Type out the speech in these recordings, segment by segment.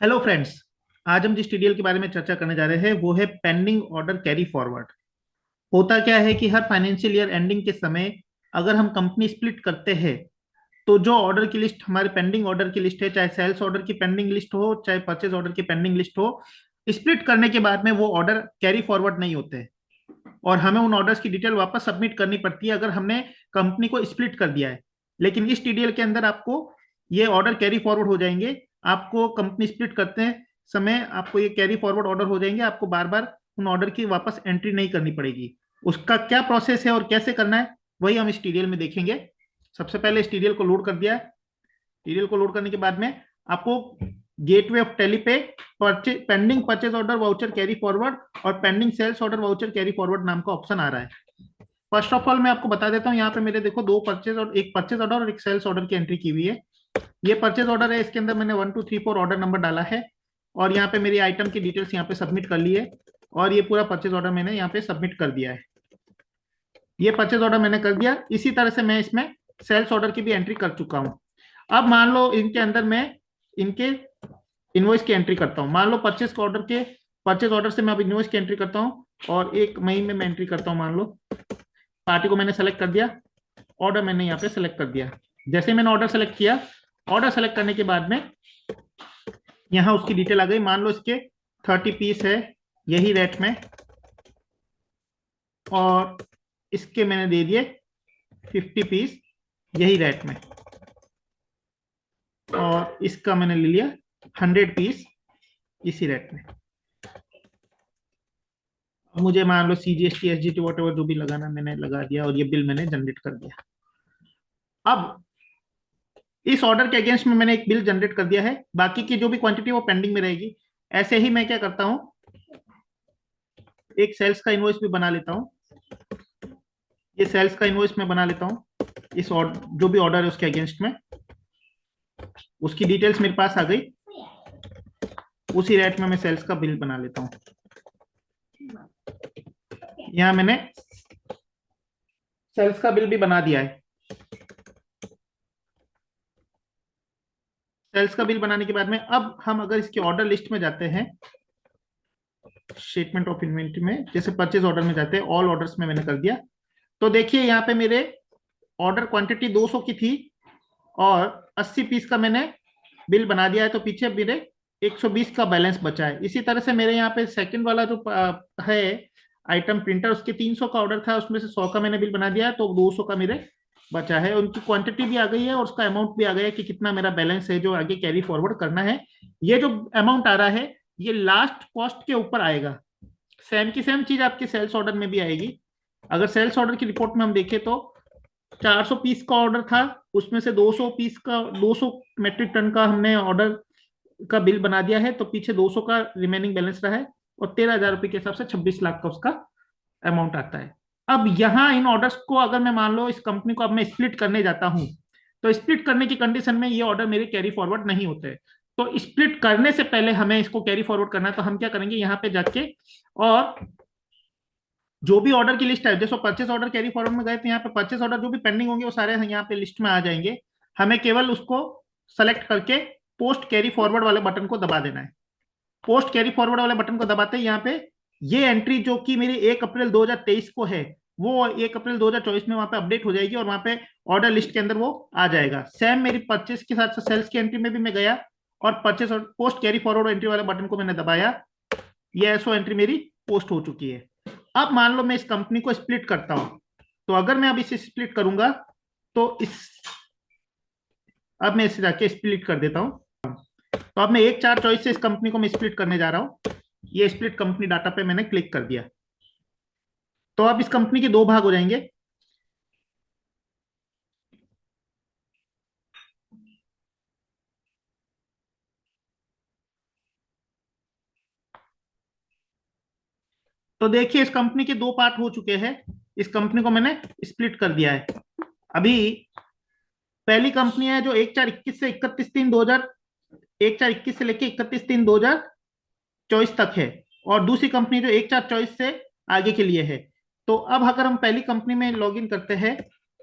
Hello friends. आज हम जिस टीडीएल के बारे में चर्चा करने जा रहे हैं वो है पेंडिंग ऑर्डर कैरी फॉरवर्ड। होता क्या है कि हर फाइनेंशियल ईयर एंडिंग के समय अगर हम कंपनी स्प्लिट करते हैं तो जो ऑर्डर की लिस्ट हमारे पेंडिंग ऑर्डर की लिस्ट है, चाहे सेल्स ऑर्डर की पेंडिंग लिस्ट हो चाहे परचेज ऑर्डर की पेंडिंग लिस्ट हो, स्प्लिट करने के बाद में वो ऑर्डर कैरी फॉरवर्ड नहीं होते हैं और हमें उन ऑर्डर्स की डिटेल वापस सबमिट करनी पड़ती है अगर हमने कंपनी को स्प्लिट कर दिया है। लेकिन इस टीडीएल के अंदर आपको ये ऑर्डर कैरी फॉरवर्ड हो जाएंगे। आपको कंपनी स्प्लिट करते हैं समय आपको ये कैरी फॉरवर्ड ऑर्डर हो जाएंगे। आपको बार बार उन ऑर्डर की वापस एंट्री नहीं करनी पड़ेगी। उसका क्या प्रोसेस है और कैसे करना है वही हम इस टीडीएल में देखेंगे। सबसे पहले इस टीडीएल को लोड कर दिया है। टीडीएल को लोड करने के बाद में आपको गेटवे ऑफ टेली पे pending purchase order voucher carry forward और pending sales order voucher carry forward नाम का ऑप्शन आ रहा है। फर्स्ट ऑफ ऑल मैं आपको बता देता हूँ, यहाँ पे मेरे देखो दो परचेज और एक परचेज ऑर्डर और एक सेल्स ऑर्डर की एंट्री की हुई है। ये परचेज ऑर्डर है, इसके अंदर मैंने 1 2 3 4 ऑर्डर नंबर डाला है और यहाँ पे मेरी आइटम की डिटेल्स यहाँ पे सबमिट कर ली है और ये पूरा परचेज ऑर्डर मैंने यहाँ पे सबमिट कर दिया है। ये परचेज ऑर्डर मैंने कर दिया। इसी तरह से मैं इसमें सेल्स ऑर्डर की भी एंट्री कर चुका हूँ। अब मान लो इनके अंदर मैं इनके इनवॉइस की एंट्री करता हूँ। मान लो परचेज ऑर्डर से मैं अब इनवॉइस की एंट्री करता हूँ और 1 मई में मैं एंट्री करता हूँ। मान लो पार्टी को मैंने सेलेक्ट कर दिया, ऑर्डर मैंने यहाँ पे सेलेक्ट कर दिया। जैसे मैंने ऑर्डर सेलेक्ट किया, ऑर्डर सेलेक्ट करने के बाद में यहाँ उसकी डिटेल आ गई। मान लो इसके 30 पीस है यही रेट में और इसके मैंने दे दिए 50 पीस यही रेट में और इसका मैंने ले लिया 100 पीस इसी रेट में। मुझे मान लो सीजीएसटी एसजीटी वॉट एवर जो भी लगाना मैंने लगा दिया और ये बिल मैंने जनरेट कर दिया। अब इस ऑर्डर के अगेंस्ट में मैंने एक बिल जनरेट कर दिया है, बाकी की जो भी क्वांटिटी वो पेंडिंग में रहेगी। ऐसे ही मैं क्या करता हूं, एक सेल्स का इनवॉइस भी बना लेता हूं। ये सेल्स का इनवॉइस मैं बना लेता हूं। इस जो भी ऑर्डर है उसके अगेंस्ट में उसकी डिटेल्स मेरे पास आ गई। उसी रेट में मैं सेल्स का बिल बना लेता हूं। यहां मैंने सेल्स का बिल भी बना दिया है। सेल्स का बिल बनाने के बाद में अब हम अगर इसके ऑर्डर लिस्ट में जाते हैं, स्टेटमेंट ऑफ इन्वेंट्री में जैसे परचेज ऑर्डर में जाते हैं, ऑल ऑर्डर्स में मैंने कर दिया। तो देखिए यहाँ पे मेरे ऑर्डर क्वांटिटी 200 की थी और 80 पीस का मैंने बिल बना दिया है, तो पीछे मेरे 120 का बैलेंस बचा है। इसी तरह से मेरे यहाँ पे सेकंड वाला जो है आइटम प्रिंटर, उसके 300 का ऑर्डर था, उसमें से 100 का मैंने बिल बना दिया है, तो 200 का मेरे बचा है। उनकी क्वांटिटी भी आ गई है और उसका अमाउंट भी आ गया है कि कितना मेरा बैलेंस है जो आगे कैरी फॉरवर्ड करना है। ये जो अमाउंट आ रहा है ये लास्ट कॉस्ट के ऊपर आएगा। सेम की सेम चीज आपके सेल्स ऑर्डर में भी आएगी। अगर सेल्स ऑर्डर की रिपोर्ट में हम देखें तो 400 पीस का ऑर्डर था, उसमें से 200 पीस का 200 मेट्रिक टन का हमने ऑर्डर का बिल बना दिया है, तो पीछे 200 का रिमेनिंग बैलेंस रहा है और 13,000 रुपए के हिसाब से 26 लाख का उसका अमाउंट आता है। अब यहाँ इन ऑर्डर्स को अगर मैं मान लो इस कंपनी को अब मैं स्प्लिट करने जाता हूँ, तो स्प्लिट करने की कंडीशन में ये ऑर्डर मेरे कैरी फॉरवर्ड नहीं होते। तो स्प्लिट करने से पहले हमें इसको कैरी फॉरवर्ड करना है, तो हम क्या करेंगे, यहाँ पे जाके और जो भी ऑर्डर की लिस्ट है, जैसे परचेस ऑर्डर कैरी फॉरवर्ड में गए तो यहाँ पे परचेस ऑर्डर जो भी पेंडिंग होंगे वो सारे यहाँ पे लिस्ट में आ जाएंगे। हमें केवल उसको सेलेक्ट करके पोस्ट कैरी फॉरवर्ड वाले बटन को दबा देना है। पोस्ट कैरी फॉरवर्ड वाले बटन को दबाते ही यहाँ पे ये एंट्री जो कि मेरी 1 अप्रैल 2023 को है वो 1 अप्रैल 2024 में वहां पे अपडेट हो जाएगी और वहां पे ऑर्डर लिस्ट के अंदर वो आ जाएगा। सेम मेरी परचेस के साथ सेल्स की एंट्री में भी मैं गया और परचेस और पोस्ट कैरी फॉरवर्ड एंट्री वाले बटन को मैंने दबाया। ये एसओ एंट्री मेरी पोस्ट हो चुकी है। अब मान लो मैं इस कंपनी को स्प्लिट करता हूं, तो अगर मैं अब इसे स्प्लिट करूंगा तो अब मैं इसे जाके स्प्लिट कर देता हूं। तो अब मैं 1 4 चॉइस से इस कंपनी को मैं स्प्लिट करने जा रहा हूं। ये स्प्लिट कंपनी डाटा पे मैंने क्लिक कर दिया, तो अब इस कंपनी के 2 भाग हो जाएंगे। तो देखिए इस कंपनी के 2 पार्ट हो चुके हैं। इस कंपनी को मैंने स्प्लिट कर दिया है। अभी पहली कंपनी है जो 1 4 21 से 31 3 2000 1 4 21 से लेके 31 3 2024 तक है और दूसरी कंपनी जो 1 4 24 से आगे के लिए है। तो अब अगर हम पहली कंपनी में लॉगिन करते हैं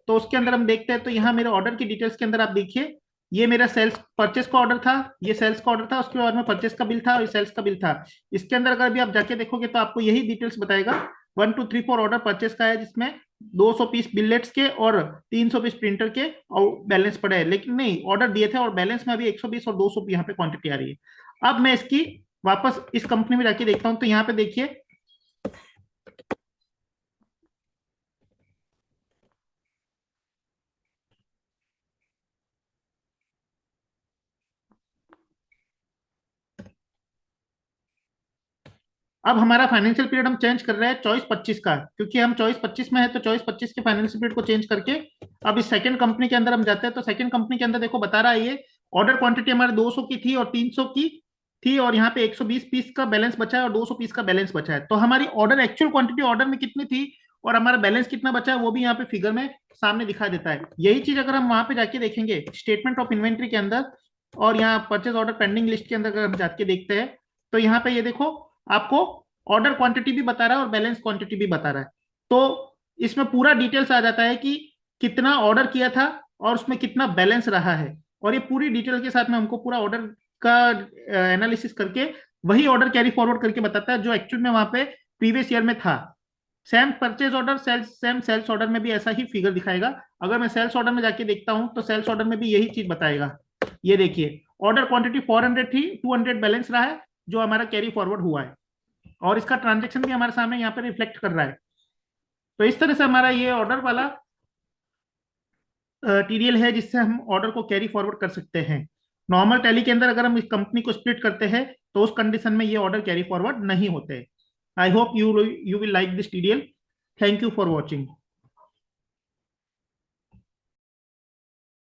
तो उसके अंदर हम देखते हैं, तो यहाँ मेरे ऑर्डर की डिटेल्स के अंदर आप देखिए ये मेरा सेल्स परचेस का ऑर्डर था, ये सेल्स का ऑर्डर था, उसके बाद में परचेस का बिल था और सेल्स का बिल था। इसके अंदर अगर भी आप जाके देखोगे तो आपको यही डिटेल्स बताएगा। 1 2 3 4 ऑर्डर परचेस का है, जिसमें 200 पीस बिलेट्स के और 300 पीस प्रिंटर के और बैलेंस पड़े हैं। लेकिन नहीं, ऑर्डर दिए थे और बैलेंस में अभी 120 और 200 यहाँ पे क्वांटिटी आ रही है। अब मैं इसकी वापस इस कंपनी में जाके देखता हूँ, तो यहाँ पे देखिए अब हमारा फाइनेंशियल पीरियड हम चेंज कर रहे हैं 24-25 का, क्योंकि हम 24-25 में है, तो 24-25 के फाइनेंशियल पीरियड को चेंज करके अब इस सेकंड कंपनी के अंदर हम जाते हैं। तो सेकंड कंपनी के अंदर देखो बता रहा है ये ऑर्डर क्वांटिटी हमारे 200 की थी और 300 की थी, और यहाँ पे 120 पीस का बैलेंस बचा है और 200 पीस का बैलेंस बचा है। तो हमारी ऑर्डर एक्चुअल क्वांटिटी ऑर्डर में कितनी थी और हमारा बैलेंस कितना बचा है वो भी यहाँ पे फिगर में सामने दिखा देता है। यही चीज अगर हम वहां पे जाके देखेंगे स्टेटमेंट ऑफ इन्वेंट्री के अंदर और यहाँ परचेज ऑर्डर पेंडिंग लिस्ट के अंदर अगर हम जाके देखते हैं, तो यहाँ पे ये देखो आपको ऑर्डर क्वांटिटी भी बता रहा है और बैलेंस क्वांटिटी भी बता रहा है। तो इसमें पूरा डिटेल्स आ जाता है कि कितना ऑर्डर किया था और उसमें कितना बैलेंस रहा है, और ये पूरी डिटेल के साथ में हमको पूरा ऑर्डर का एनालिसिस करके वही ऑर्डर कैरी फॉरवर्ड करके बताता है जो एक्चुअल में वहां पे प्रीवियस ईयर में था। Same purchase order same sales order में भी ऐसा ही फिगर दिखाएगा। अगर मैं सेल्स ऑर्डर में जाके देखता हूं तो सेल्स ऑर्डर में भी यही चीज बताएगा। ये देखिए ऑर्डर क्वांटिटी 400 थी, 200 बैलेंस रहा है जो हमारा कैरी फॉरवर्ड हुआ है, और इसका ट्रांजेक्शन भी हमारे सामने यहाँ पे रिफ्लेक्ट कर रहा है। तो इस तरह से हमारा ये ऑर्डर वाला टीडीएल है जिससे हम ऑर्डर को कैरी फॉरवर्ड कर सकते हैं। नॉर्मल टैली के अंदर अगर हम इस कंपनी को स्प्लिट करते हैं तो उस कंडीशन में ये ऑर्डर कैरी फॉरवर्ड नहीं होते। I hope you will like this TDL. Thank you for watching.